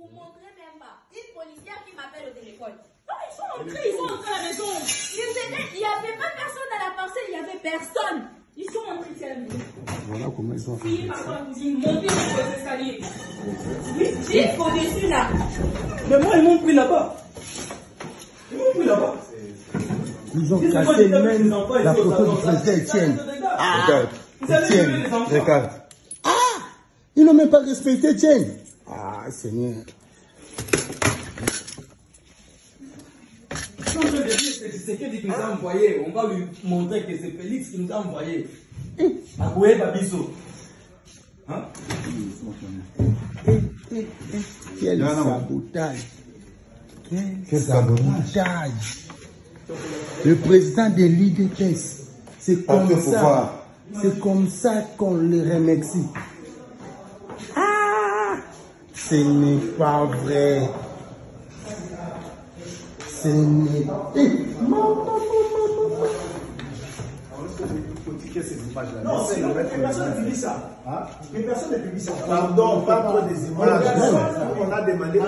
Vous ne montrez même pas. Une policière qui m'appelle au téléphone. Ah, ils sont entrés à la maison. Il n'y avait pas personne dans la parcelle, il n'y avait personne. Ils sont entrés ici à la maison. Voilà comment ils sont. Fille, par dans la cuisine, montez sur les escaliers. Vite au-dessus là. Mais moi, ils m'ont pris là-bas. Ils m'ont pris là-bas. Ils ont cassé même la photo du président Etienne. Regarde, Etienne, regarde. Ah, ils n'ont même pas respecté Etienne. Ah, Seigneur. C'est que qui nous a envoyé. On va lui montrer que c'est Félix qui nous a envoyé. Aboué Babiso. Hein? Quel sabotage. Quel sabotage. Le président de l'IDPS, c'est comme ça. C'est comme ça qu'on les remercie. Ah, ce n'est pas vrai. Ce n'est pas... Non, c'est personne ne publie ça. Mais personne ne publie ça. Pardon, pas trop des images. On a demandé.